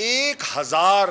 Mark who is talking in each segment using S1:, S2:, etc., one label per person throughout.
S1: 1000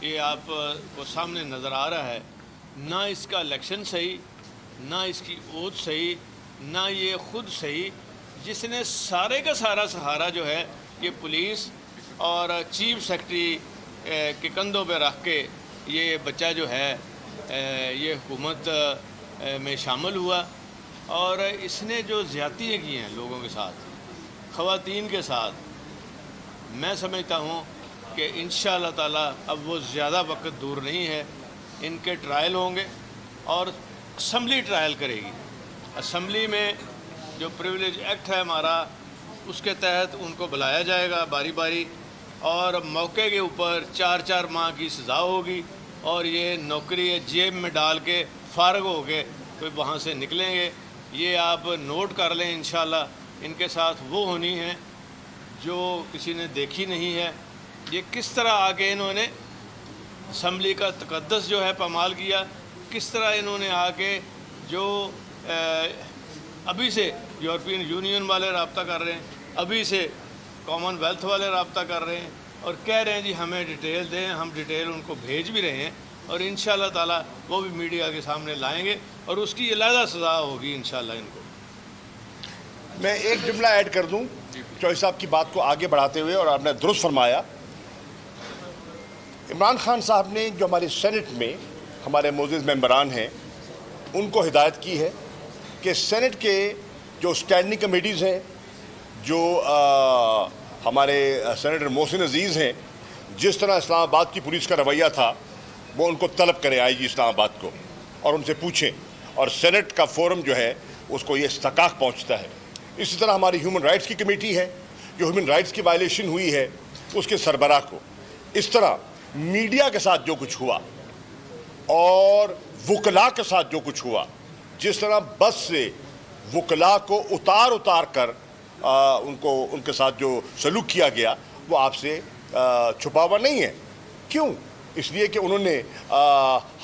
S2: یہ آپ کو سامنے نظر آ رہا ہے، نہ اس کا الیکشن صحیح، نہ اس کی اوت صحیح، نہ یہ خود صحیح، جس نے سارے کا سارا سہارا جو ہے یہ پولیس اور چیف سیکرٹری کے کندھوں پہ رکھ کے یہ بچہ جو ہے یہ حکومت میں شامل ہوا، اور اس نے جو زیادتیاں کی ہیں لوگوں کے ساتھ، خواتین کے ساتھ، میں سمجھتا ہوں کہ انشاءاللہ تعالیٰ اب وہ زیادہ وقت دور نہیں ہے، ان کے ٹرائل ہوں گے اور اسمبلی ٹرائل کرے گی۔ اسمبلی میں جو پریویلیج ایکٹ ہے ہمارا، اس کے تحت ان کو بلایا جائے گا باری باری، اور موقع کے اوپر 4 ماہ کی سزا ہوگی، اور یہ نوکری جیب میں ڈال کے فارغ ہو کے کوئی وہاں سے نکلیں گے۔ یہ آپ نوٹ کر لیں، انشاءاللہ ان کے ساتھ وہ ہونی ہے جو کسی نے دیکھی نہیں ہے۔ یہ کس طرح آگے انہوں نے اسمبلی کا تقدس جو ہے پامال کیا، کس طرح انہوں نے آ کے جو ابھی سے یورپین یونین والے رابطہ کر رہے ہیں، ابھی سے کامن ویلتھ والے رابطہ کر رہے ہیں، اور کہہ رہے ہیں جی ہمیں ڈیٹیل دیں، ہم ڈیٹیل ان کو بھیج بھی رہے ہیں، اور انشاءاللہ تعالیٰ وہ بھی میڈیا کے سامنے لائیں گے، اور اس کی علیحدہ سزا ہوگی انشاءاللہ ان کو۔
S1: میں ایک جملہ ایڈ کر دوں چوہدری صاحب کی بات کو آگے بڑھاتے ہوئے، اور آپ نے درست فرمایا۔ عمران خان صاحب نے جو ہماری سینٹ میں ہمارے معزز ممبران ہیں ان کو ہدایت کی ہے کہ سینٹ کے جو اسٹینڈنگ کمیٹیز ہیں، جو ہمارے سینیٹر محسن عزیز ہیں، جس طرح اسلام آباد کی پولیس کا رویہ تھا وہ ان کو طلب کریں آئی جی اسلام آباد کو، اور ان سے پوچھیں، اور سینٹ کا فورم جو ہے اس کو یہ استحقاق پہنچتا ہے۔ اسی طرح ہماری ہیومن رائٹس کی کمیٹی ہے، جو ہیومن رائٹس کی وائلیشن ہوئی ہے اس کے سربراہ کو۔ اس طرح میڈیا کے ساتھ جو کچھ ہوا اور وکلاء کے ساتھ جو کچھ ہوا، جس طرح بس سے وکلاء کو اتار کر ان کے ساتھ جو سلوک کیا گیا، وہ آپ سے چھپا ہوا نہیں ہے۔ کیوں؟ اس لیے کہ انہوں نے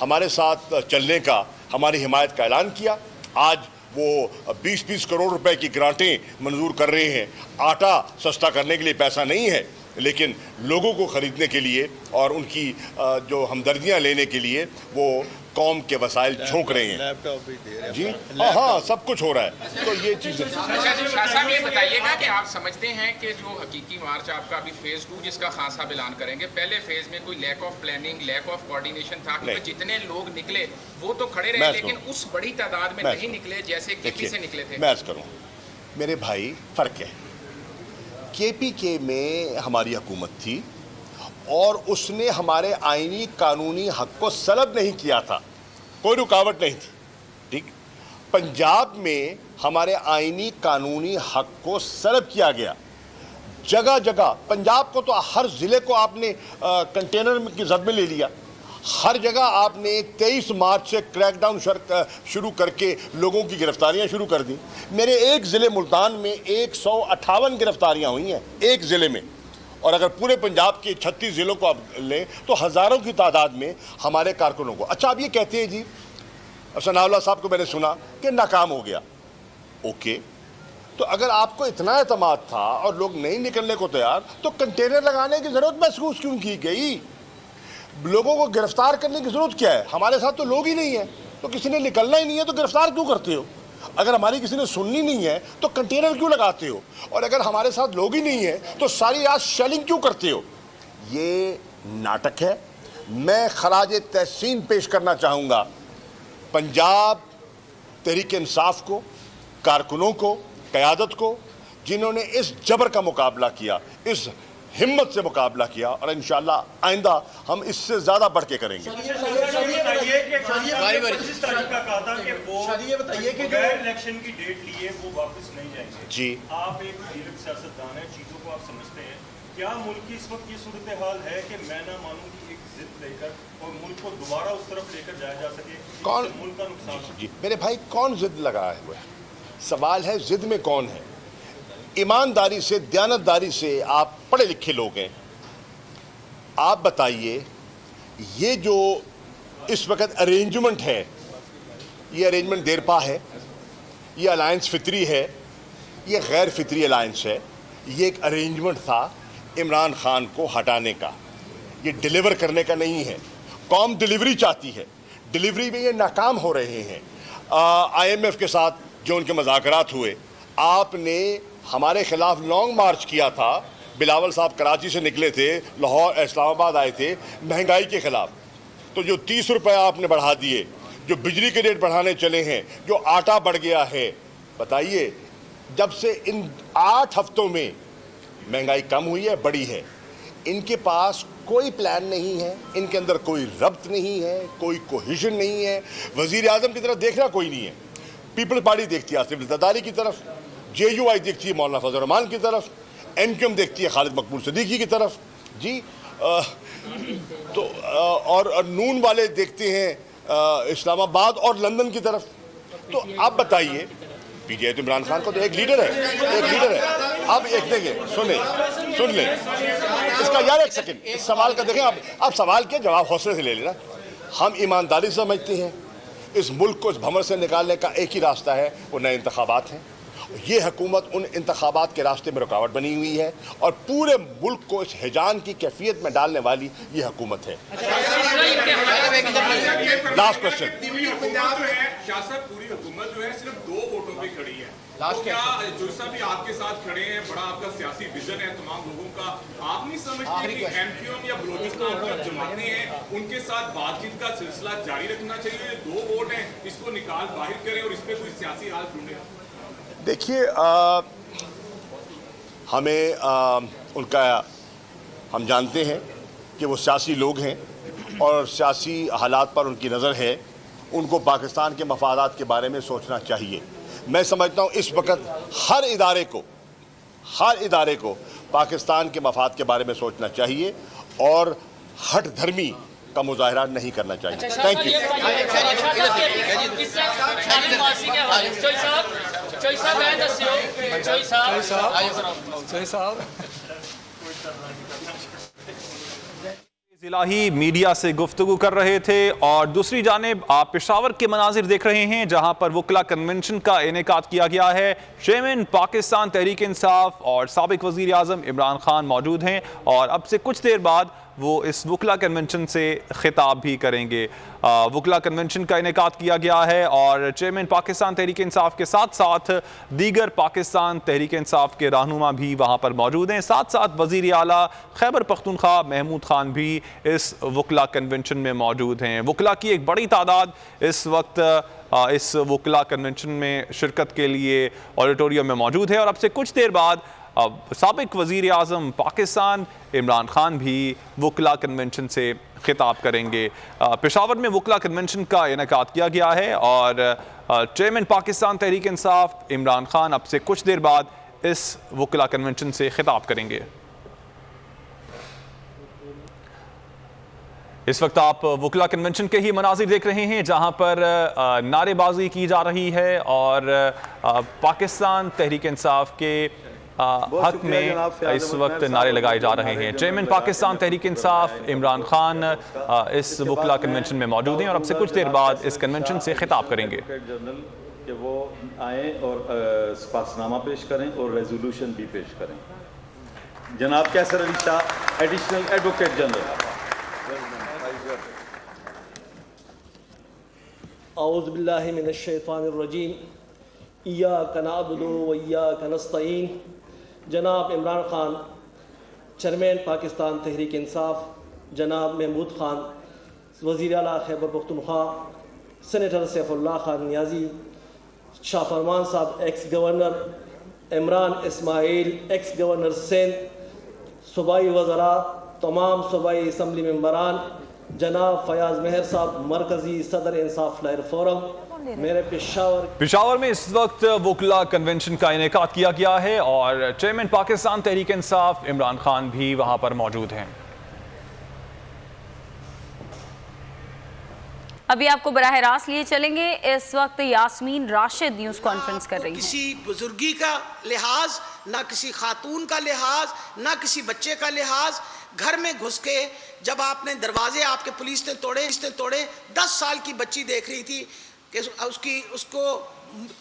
S1: ہمارے ساتھ چلنے کا، ہماری حمایت کا اعلان کیا۔ آج وہ 20 کروڑ روپے کی گرانٹیں منظور کر رہے ہیں۔ آٹا سستا کرنے کے لیے پیسہ نہیں ہے، لیکن لوگوں کو خریدنے کے لیے اور ان کی جو ہمدردیاں لینے کے لیے وہ قوم کے وسائل جھونک رہے ہیں۔
S2: لیپ ٹاپ بھی دے رہے ہیں۔
S1: جی ہاں، سب کچھ ہو رہا ہے۔ تو یہ چیزیں
S3: اچھا جی، شاہ صاحب یہ بتائیے گا کہ آپ سمجھتے ہیں کہ جو حقیقی مارچ آپ کا ابھی فیز 2 جس کا خاص آپ اعلان کریں گے، پہلے فیز میں کوئی lack of planning, lack of coordination تھا، کیونکہ جتنے لوگ نکلے وہ تو کھڑے رہے لیکن اس بڑی تعداد میں نہیں نکلے جیسے کے پی سے نکلے تھے؟
S1: میں عرض کروں، میرے بھائی، فرق ہے۔ کے پی کے میں ہماری حکومت تھی اور اس نے ہمارے آئینی قانونی حق کو سلب نہیں کیا تھا، کوئی رکاوٹ نہیں تھی، ٹھیک۔ پنجاب میں ہمارے آئینی قانونی حق کو سلب کیا گیا، جگہ جگہ۔ پنجاب کو تو ہر ضلع کو آپ نے کنٹینر کی زد میں لے لیا، ہر جگہ آپ نے 23 مارچ سے کریک ڈاؤن شروع کر کے لوگوں کی گرفتاریاں شروع کر دیں۔ میرے ایک ضلع ملتان میں 158 گرفتاریاں ہوئی ہیں ایک ضلع میں، اور اگر پورے پنجاب کے 36 ضلعوں کو آپ لیں تو ہزاروں کی تعداد میں ہمارے کارکنوں کو۔ اچھا، آپ یہ کہتے ہیں جی ثناء اللہ صاحب کو میں نے سنا کہ ناکام ہو گیا۔ اوکے، تو اگر آپ کو اتنا اعتماد تھا اور لوگ نہیں نکلنے کو تیار، تو کنٹینر لگانے کی ضرورت محسوس کیوں کی گئی؟ لوگوں کو گرفتار کرنے کی ضرورت کیا ہے؟ ہمارے ساتھ تو لوگ ہی نہیں ہیں، تو کسی نے نکلنا ہی نہیں ہے تو گرفتار کیوں کرتے ہو؟ اگر ہماری کسی نے سننی نہیں ہے تو کنٹینر کیوں لگاتے ہو؟ اور اگر ہمارے ساتھ لوگ ہی نہیں ہیں تو ساری رات شیلنگ کیوں کرتے ہو؟ یہ ناٹک ہے۔ میں خراج تحسین پیش کرنا چاہوں گا پنجاب تحریک انصاف کو، کارکنوں کو، قیادت کو، جنہوں نے اس جبر کا مقابلہ کیا، اس ہمت سے مقابلہ کیا، اور انشاءاللہ آئندہ ہم اس سے زیادہ بڑھ کے کریں گے۔
S4: الیکشن کی ڈیٹ لیے وہ واپس نہیں جائیں گے۔
S1: جی،
S4: آپ ایک مدیرک سیاستدان ہیں، چیزوں کو آپ سمجھتے ہیں۔ کیا ملک کی اس وقت یہ صورتحال ہے کہ میں نہ مانوں کی ایک ضد لے کر اور ملک کو دوبارہ اس طرف لے کر جایا جا سکے؟
S1: کون
S4: ملک کا نقصان؟
S1: جی میرے بھائی، کون ضد لگایا ہوا ہے؟ سوال ہے ضد میں کون ہے؟ ایمانداری سے، دیانتداری سے، آپ پڑھے لکھے لوگ ہیں، آپ بتائیے یہ جو اس وقت ارینجمنٹ ہے، یہ ارینجمنٹ دیرپا ہے، یہ الائنس فطری ہے، یہ غیر فطری الائنس ہے۔ یہ ایک ارینجمنٹ تھا عمران خان کو ہٹانے کا، یہ ڈیلیور کرنے کا نہیں ہے. قوم ڈیلیوری چاہتی ہے, ڈیلیوری میں یہ ناکام ہو رہے ہیں. IMF کے ساتھ جو ان کے مذاکرات ہوئے, آپ نے ہمارے خلاف لانگ مارچ کیا تھا. بلاول صاحب کراچی سے نکلے تھے, لاہور اسلام آباد آئے تھے مہنگائی کے خلاف. تو جو 30 روپے آپ نے بڑھا دیے, جو بجلی کے ریٹ بڑھانے چلے ہیں, جو آٹا بڑھ گیا ہے, بتائیے جب سے ان 8 ہفتوں میں مہنگائی کم ہوئی ہے, بڑی ہے. ان کے پاس کوئی پلان نہیں ہے, ان کے اندر کوئی ربط نہیں ہے, کوئی کوہیژن نہیں ہے. وزیر اعظم کی طرف دیکھنا کوئی نہیں ہے. پیپلز پارٹی دیکھتی ہے آصف الزرداری کی طرف, JUI دیکھتی ہے مولانا فضل الرحمان کی طرف, MQM دیکھتی ہے خالد مقبول صدیقی کی طرف جی, تو اور نون والے دیکھتے ہیں اسلام آباد اور لندن کی طرف. تو آپ بتائیے, PTI تو عمران خان کو تو ایک لیڈر ہے, ایک لیڈر ہے. اب ایک دیکھیں, سن لیں اس کا, یار ایک سیکنڈ, اس سوال کا دیکھیں. آپ سوال کے جواب حوصلے سے لے لینا. ہم ایمانداری سمجھتے ہیں اس ملک کو اس بھنور سے نکالنے کا ایک ہی راستہ ہے, وہ نئے انتخابات ہیں. یہ حکومت ان انتخابات کے راستے میں رکاوٹ بنی ہوئی ہے, اور پورے ملک کو اس ہیجان کی کیفیت میں ڈالنے والی یہ حکومت ہے. Last question. پوری حکومت جو ہے صرف 2 ووٹوں پہ کھڑی ہے. کیا جوسا بھی آپ کے ساتھ کھڑے ہیں, بڑا آپ کا سیاسی ویژن ہے تمام لوگوں کا, آپ نہیں سمجھتے کہ MQM یا بلوچستان کی جماعتیں ہیں, ان کے ساتھ بات چیت کا سلسلہ جاری رکھنا چاہیے؟ 2 ووٹ ہیں, اس کو نکال باہر کریں اور اس پہ کوئی سیاسی حال ڈھونڈیں. دیکھیے, ہمیں ان کا, ہم جانتے ہیں کہ وہ سیاسی لوگ ہیں اور سیاسی حالات پر ان کی نظر ہے. ان کو پاکستان کے مفادات کے بارے میں سوچنا چاہیے. میں سمجھتا ہوں اس وقت ہر ادارے کو پاکستان کے مفاد کے بارے میں سوچنا چاہیے اور ہٹ دھرمی کا مظاہرہ نہیں کرنا چاہیے. Thank you.
S5: الہی میڈیا سے گفتگو کر رہے تھے, اور دوسری جانب آپ پشاور کے مناظر دیکھ رہے ہیں جہاں پر وکلا کنونشن کا انعقاد کیا گیا ہے. چیئرمین پاکستان تحریک انصاف اور سابق وزیر اعظم عمران خان موجود ہیں, اور اب سے کچھ دیر بعد وہ اس وکلا کنونشن سے خطاب بھی کریں گے. وکلا کنونشن کا انعقاد کیا گیا ہے, اور چیئرمین پاکستان تحریک انصاف کے ساتھ ساتھ دیگر پاکستان تحریک انصاف کے رہنما بھی وہاں پر موجود ہیں. ساتھ ساتھ وزیر اعلیٰ خیبر پختونخوا محمود خان بھی اس وکلا کنونشن میں موجود ہیں. وکلا کی ایک بڑی تعداد اس وقت اس وکلا کنونشن میں شرکت کے لیے آڈیٹوریم میں موجود ہے, اور اب سے کچھ دیر بعد سابق وزیر اعظم پاکستان عمران خان بھی وکلا کنونشن سے خطاب کریں گے. پشاور میں وکلا کنونشن کا انعقاد کیا گیا ہے, اور چیئرمین پاکستان تحریک انصاف عمران خان اب سے کچھ دیر بعد اس وکلا کنونشن سے خطاب کریں گے. اس وقت آپ وکلا کنونشن کے ہی مناظر دیکھ رہے ہیں جہاں پر نعرے بازی کی جا رہی ہے, اور پاکستان تحریک انصاف کے حق میں اس وقت نعرے لگائے جا رہے ہیں. چیئرمین پاکستان تحریک انصاف عمران خان اس وکلا کنونشن میں موجود ہیں, اور اب سے کچھ دیر بعد اس کنونشن سے خطاب کریں گے.
S6: کہ وہ آئیں اور سپاس نامہ پیش کریں اور ریزولوشن بھی پیش کریں. جناب کیسر Ali Shah, additional advocate general.
S7: اعوذ باللہ من الشیطان الرجیم. ایاک نعبد و ایاک نستعین. جناب عمران خان چیئرمین پاکستان تحریک انصاف, جناب محمود خان وزیر اعلیٰ خیبر پختونخوا, سینیٹر سیف اللہ خان نیازی, شاہ فرمان صاحب ایکس گورنر, عمران اسماعیل ایکس گورنر سندھ, صوبائی وزراء, تمام صوبائی اسمبلی ممبران, جناب فیاض مہر صاحب مرکزی صدر انصاف لائر فورم. میرے پشاور
S5: میں اس وقت وکلا کنونشن کا انعقاد کیا گیا ہے, اور چیئرمین پاکستان تحریک انصاف عمران خان بھی وہاں پر موجود ہیں.
S8: ابھی آپ کو براہ راست لیے چلیں گے. اس وقت یاسمین راشد نیوز کانفرنس کر رہی ہیں.
S9: کسی بزرگی کا لحاظ, نہ کسی خاتون کا لحاظ, نہ کسی بچے کا لحاظ. گھر میں گھس کے جب آپ نے دروازے آپ کے پولیس نے توڑے, 10 سال کی بچی دیکھ رہی تھی کہ اس کو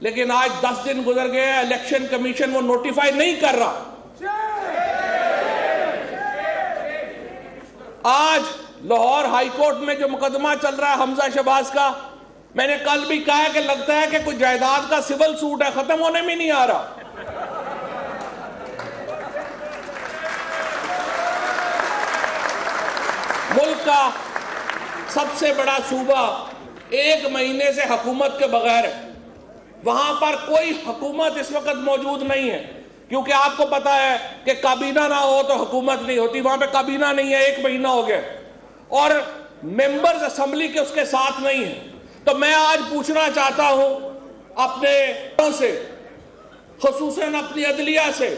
S10: لیکن آج 10 دن گزر گئے, الیکشن کمیشن وہ نوٹیفائی نہیں کر رہا. آج لاہور ہائی کورٹ میں جو مقدمہ چل رہا ہے حمزہ شہباز کا, میں نے کل بھی کہا کہ لگتا ہے کہ کوئی جائیداد کا سول سوٹ ہے, ختم ہونے میں نہیں آ رہا. ملک کا سب سے بڑا صوبہ 1 مہینے سے حکومت کے بغیر ہے. وہاں پر کوئی حکومت اس وقت موجود نہیں ہے, کیونکہ آپ کو پتا ہے کہ کابینہ نہ ہو تو حکومت نہیں ہوتی. وہاں پہ کابینہ نہیں ہے, 1 مہینہ ہو گیا, اور ممبرز اسمبلی کے اس کے ساتھ نہیں ہیں. تو میں آج پوچھنا چاہتا ہوں اپنے سے, خصوصاً اپنی عدلیہ سے,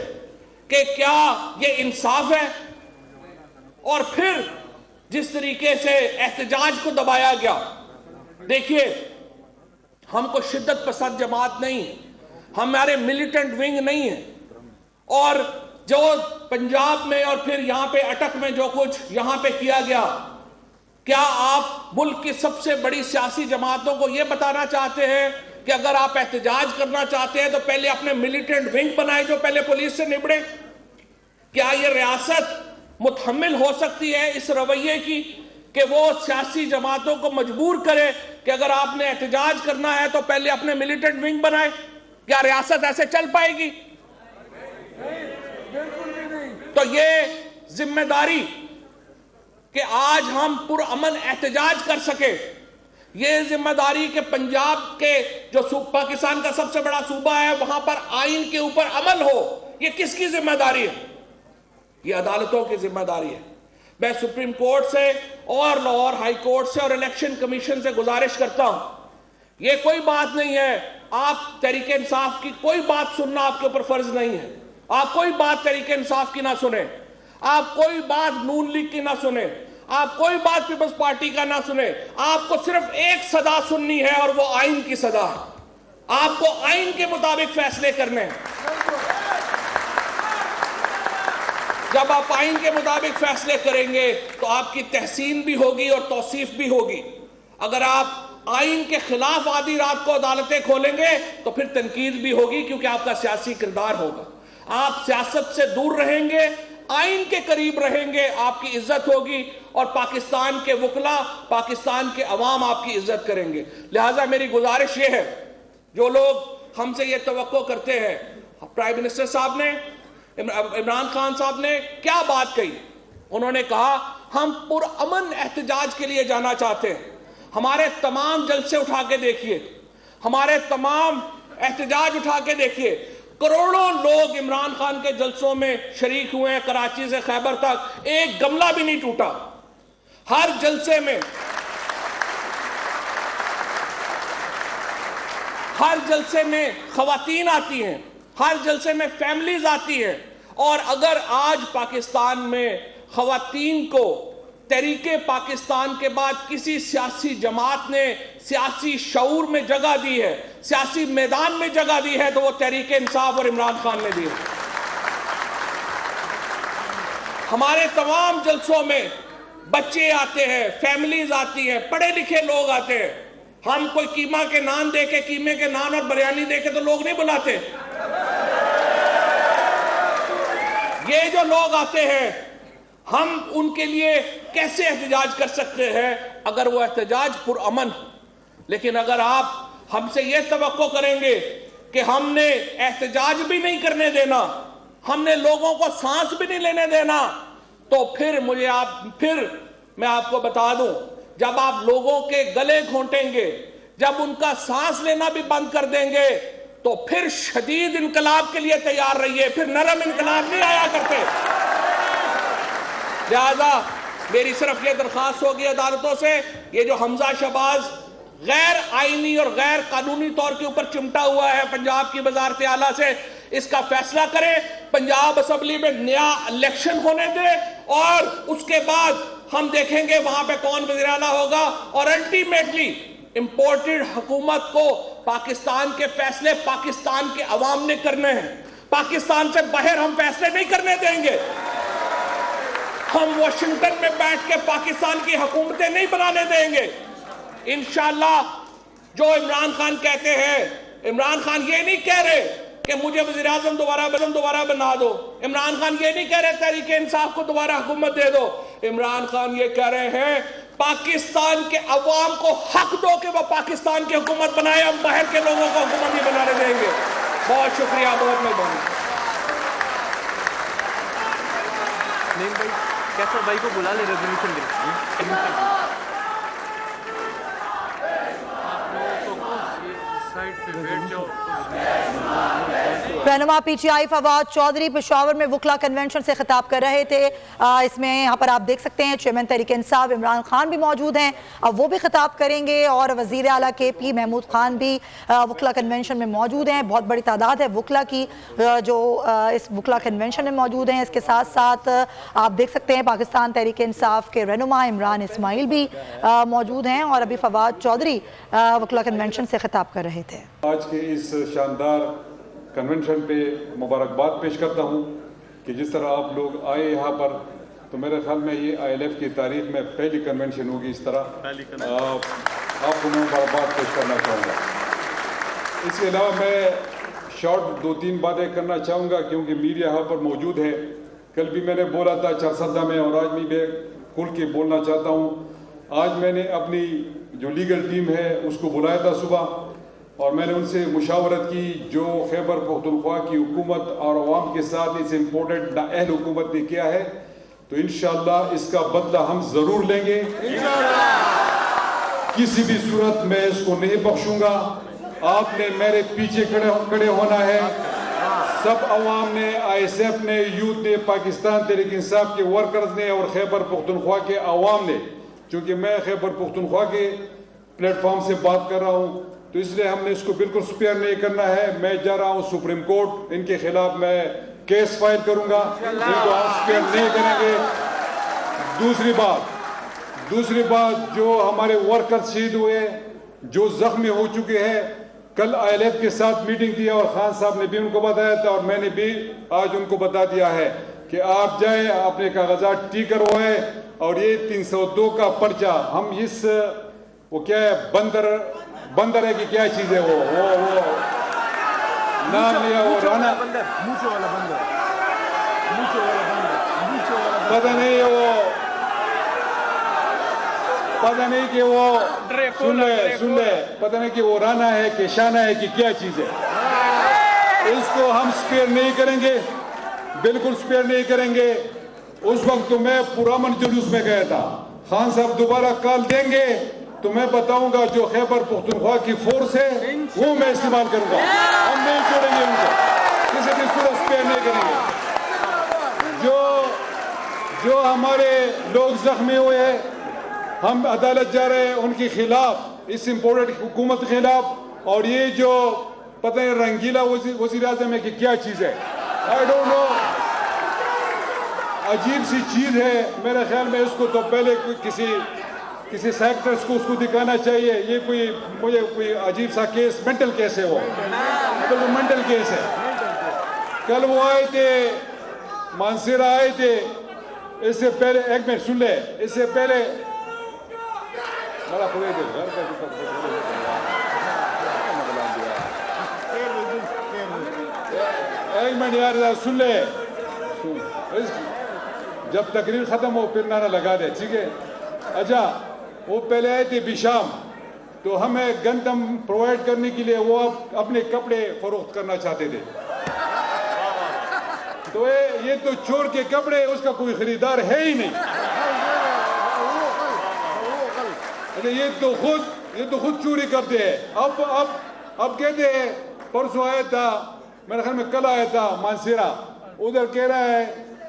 S10: کہ کیا یہ انصاف ہے؟ اور پھر جس طریقے سے احتجاج کو دبایا گیا, دیکھیے ہم کو شدت پسند جماعت نہیں, ہمارے ملیٹنٹ ونگ نہیں ہے, اور جو پنجاب میں اور پھر یہاں پہ اٹک میں جو کچھ یہاں پہ کیا گیا, کیا آپ ملک کی سب سے بڑی سیاسی جماعتوں کو یہ بتانا چاہتے ہیں کہ اگر آپ احتجاج کرنا چاہتے ہیں تو پہلے اپنے ملیٹنٹ ونگ بنائیں جو پہلے پولیس سے نبڑے؟ کیا یہ ریاست متحمل ہو سکتی ہے اس رویے کی کہ وہ سیاسی جماعتوں کو مجبور کرے کہ اگر آپ نے احتجاج کرنا ہے تو پہلے اپنے ملیٹنٹ ونگ بنائیں؟ کیا ریاست ایسے چل پائے گی؟ تو یہ ذمہ داری کہ آج ہم پرامن احتجاج کر سکے, یہ ذمہ داری کہ پنجاب کے جو پاکستان کا سب سے بڑا صوبہ ہے وہاں پر آئین کے اوپر عمل ہو, یہ کس کی ذمہ داری ہے؟ یہ عدالتوں کی ذمہ داری ہے. میں سپریم کورٹ سے اور لاہور ہائی کورٹ سے اور الیکشن کمیشن سے گزارش کرتا ہوں, یہ کوئی بات نہیں ہے آپ تحریک انصاف کی کوئی بات سننا آپ کے اوپر فرض نہیں ہے, آپ کوئی بات تحریک انصاف کی نہ سنیں, آپ کوئی بات نون لیگ کی نہ سنیں, آپ کوئی بات پیپلز پارٹی کا نہ سنیں, آپ کو صرف ایک صدا سننی ہے اور وہ آئین کی صدا ہے. آپ کو آئین کے مطابق فیصلے کرنے ہیں. جب آپ آئین کے مطابق فیصلے کریں گے تو آپ کی تحسین بھی ہوگی اور توصیف بھی ہوگی. اگر آپ آئین کے خلاف آدھی رات کو عدالتیں کھولیں گے تو پھر تنقید بھی ہوگی, کیونکہ آپ کا سیاسی کردار ہوگا. آپ سیاست سے دور رہیں گے, آئین کے قریب رہیں گے, آپ کی عزت ہوگی, اور پاکستان کے وکلا, پاکستان کے عوام آپ کی عزت کریں گے. لہٰذا میری گزارش یہ ہے, جو لوگ ہم سے یہ توقع کرتے ہیں, پرائم منسٹر صاحب نے, عمران خان صاحب نے کیا بات کہی؟ انہوں نے کہا ہم پرامن احتجاج کے لیے جانا چاہتے ہیں. ہمارے تمام جلسے اٹھا کے دیکھیے, ہمارے تمام احتجاج اٹھا کے دیکھیے, کروڑوں لوگ عمران خان کے جلسوں میں شریک ہوئے ہیں, کراچی سے خیبر تک, ایک گملہ بھی نہیں ٹوٹا. ہر جلسے میں خواتین آتی ہیں, ہر جلسے میں فیملیز آتی ہیں, اور اگر آج پاکستان میں خواتین کو تحریک پاکستان کے بعد کسی سیاسی جماعت نے سیاسی شعور میں جگہ دی ہے, سیاسی میدان میں جگہ دی ہے, تو وہ تحریک انصاف اور عمران خان نے دی ہے. ہمارے تمام جلسوں میں بچے آتے ہیں, فیملیز آتی ہیں, پڑھے لکھے لوگ آتے ہیں. ہم کوئی قیمہ کے نان دے کے, قیمے کے نان اور بریانی دے کے تو لوگ نہیں بلاتے. یہ جو لوگ آتے ہیں, ہم ان کے لیے کیسے احتجاج کر سکتے ہیں اگر وہ احتجاج پرامن ہو؟ لیکن اگر آپ ہم سے یہ توقع کریں گے کہ ہم نے احتجاج بھی نہیں کرنے دینا, ہم نے لوگوں کو سانس بھی نہیں لینے دینا, تو پھر میں آپ کو بتا دوں, جب آپ لوگوں کے گلے گھونٹیں گے, جب ان کا سانس لینا بھی بند کر دیں گے, تو پھر شدید انقلاب کے لیے تیار رہیے, پھر نرم انقلاب نہیں آیا کرتے. لہذا میری صرف یہ درخواست ہوگی عدالتوں سے, یہ جو حمزہ شہباز غیر آئینی اور غیر قانونی طور کے اوپر چمٹا ہوا ہے پنجاب کی وزارت اعلیٰ سے, اس کا فیصلہ کرے, پنجاب اسمبلی میں نیا الیکشن ہونے دے, اور اس کے بعد ہم دیکھیں گے وہاں پہ کون وزیر اعلیٰ ہوگا. اور الٹیمیٹلی امپورٹڈ حکومت کو پاکستان کے فیصلے پاکستان کے عوام نے کرنے ہیں, پاکستان سے باہر ہم فیصلے نہیں کرنے دیں گے. ہم واشنگٹن میں بیٹھ کے پاکستان کی حکومتیں نہیں بنانے دیں گے. انشاءاللہ جو عمران خان کہتے ہیں عمران خان یہ نہیں کہہ رہے کہ مجھے وزیر اعظم دوبارہ بنا دو. عمران خان یہ نہیں کہہ رہے تحریک انصاف کو دوبارہ حکومت دے دو. عمران خان یہ کہہ رہے ہیں پاکستان کے عوام کو حق دو کہ وہ پاکستان کی حکومت بنائے, ہم باہر کے لوگوں کو حکومت نہیں بنانے دیں گے. بہت شکریہ, بہت مہربانی.
S11: نیم بھائی کیسر بھائی کو بلا لے ریزولوشن
S12: رہنما P T I Fawad Chaudhry Peshawar میں وکلا کنونشن سے خطاب کر رہے تھے. اس میں یہاں پر آپ دیکھ سکتے ہیں چیئرمین تحریک انصاف عمران خان بھی موجود ہیں, اب وہ بھی خطاب کریں گے, اور وزیر اعلیٰ کے پی محمود خان بھی وکلا کنونشن میں موجود ہیں. بہت بڑی تعداد ہے وکلا کی جو اس وکلا کنونشن میں موجود ہیں. اس کے ساتھ ساتھ آپ دیکھ سکتے ہیں پاکستان تحریک انصاف کے رہنما عمران اسماعیل بھی موجود ہیں, اور ابھی فواد چودھری وکلا کنونشن سے خطاب کر رہے تھے.
S13: آج کے اس شاندار کنونشن پہ مبارکباد پیش کرتا ہوں کہ جس طرح آپ لوگ آئے یہاں پر, تو میرے خیال میں یہ آئی ایل ایف کی تاریخ میں پہلی کنونشن ہوگی اس طرح. آپ کو میں مبارکباد پیش کرنا چاہوں گا. اس کے علاوہ میں شارٹ 2-3 باتیں کرنا چاہوں گا کیونکہ میڈیا یہاں پر موجود ہے. کل بھی میں نے بولا تھا چارسدہ میں, اور آج بھی کھل کے بولنا چاہتا ہوں. آج میں نے اپنی جو لیگل ٹیم ہے اس کو بلایا تھا صبح, اور میں نے ان سے مشاورت کی جو خیبر پختونخوا کی حکومت اور عوام کے ساتھ اس امپورٹنٹ نااہل حکومت نے کیا ہے, تو انشاءاللہ اس کا بدلہ ہم ضرور لیں گے. کسی بھی صورت میں اس کو نہیں بخشوں گا. آپ نے میرے پیچھے کھڑے ہونا ہے. سب عوام نے, آئی ایس ایف نے, یوتھ نے, پاکستان تحریک انصاف کے ورکرز نے, اور خیبر پختونخوا کے عوام نے, چونکہ میں خیبر پختونخوا کے پلیٹ فارم سے بات کر رہا ہوں, تو اس لیے ہم نے اس کو بالکل سپیئر نہیں کرنا ہے. میں جا رہا ہوں سپریم کورٹ, ان کے خلاف میں کیس فائل کروں گا, ان کو ہم سپیئر نہیں کریں گے. دوسری بات جو ہمارے ورکر شہید ہوئے, جو زخمی ہو چکے ہیں, کل آئی ایل ایف کے ساتھ میٹنگ دی اور خان صاحب نے بھی ان کو بتایا تھا, اور میں نے بھی آج ان کو بتا دیا ہے کہ آپ جائیں اپنے کاغذات ٹھیک کروائیں. اور یہ 302 کا پرچہ ہم اس وہ کیا ہے بندر ہے کہ کیا چیز ہے, وہ نام لیا, وہ رانا پتہ نہیں کہ وہ سن لے پتہ نہیں کہ وہ رانا ہے کہ شانہ ہے کہ کیا چیز ہے. اس کو ہم سپیئر نہیں کریں گے, بالکل سپیئر نہیں کریں گے. اس وقت تو میں پرامن جلوس میں گیا تھا. خان صاحب دوبارہ کال دیں گے تو میں بتاؤں گا جو خیبر پختونخوا کی فورس ہے وہ میں استعمال کروں گا. ہم نہیں چھوڑیں گے ان کو, کسی بھی صورت سپیئر نہیں کریں گے. جو ہمارے لوگ زخمی ہوئے ہیں, ہم عدالت جا رہے ہیں ان کے خلاف, اس امپورٹنٹ حکومت کے خلاف. اور یہ جو پتہ نہیں رنگیلا وزیر اعظم ہے کہ کیا چیز ہے, آئی ڈونٹ نو, عجیب سی چیز ہے. میرے خیال میں اس کو تو پہلے کسی سیکٹرز کو اس کو دکھانا چاہیے. یہ کوئی عجیب سا کیس, مینٹل کیس ہے, وہ مینٹل کیس ہے. کل وہ آئے تھے, مانسیرا آئے تھے, اس سے پہلے ایک منٹ سن لے, اس سے پہلے ایک منٹ یار سن لے, جب تقریر ختم ہو پھر نعرہ لگا دے, ٹھیک ہے. اچھا, وہ پہلے آئے تھے بشام, تو ہمیں گندم پرووائڈ کرنے کے لیے وہ اپنے کپڑے فروخت کرنا چاہتے تھے. تو یہ تو چور کے کپڑے, اس کا کوئی خریدار ہے ہی نہیں. یہ تو خود چوری کرتے ہیں. اب کہتے ہیں, پرسوں آیا تھا, میرے خیال میں کل آیا تھا مانسیرا, ادھر کہہ رہا ہے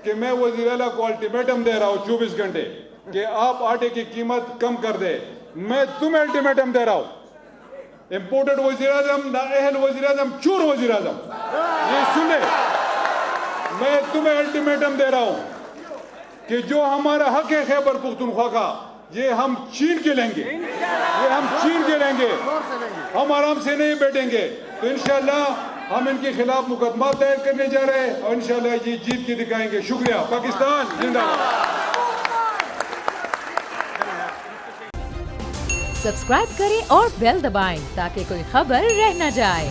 S13: کہ میں وزیر اعلیٰ کو الٹیمیٹم دے رہا ہوں 24 گھنٹے کہ آپ آٹے کی قیمت کم کر دے. میں تمہیں الٹیمیٹم دے رہا ہوں, امپورٹڈ وزیر اعظم, نااہل وزیر اعظم, چور وزیر اعظم, یہ سنے, میں تمہیں الٹیمیٹم دے رہا ہوں کہ جو ہمارا حق ہے خیبر پختونخوا کا, یہ ہم چھین کے لیں گے, ہم آرام سے نہیں بیٹھیں گے. تو انشاءاللہ ہم ان کے خلاف مقدمات دائر کرنے جا رہے ہیں, اور انشاءاللہ یہ جیت کے دکھائیں گے. شکریہ. پاکستان زندہ باد.
S14: سبسکرائب کریں اور بیل دبائیں تاکہ کوئی خبر رہ نہ جائے.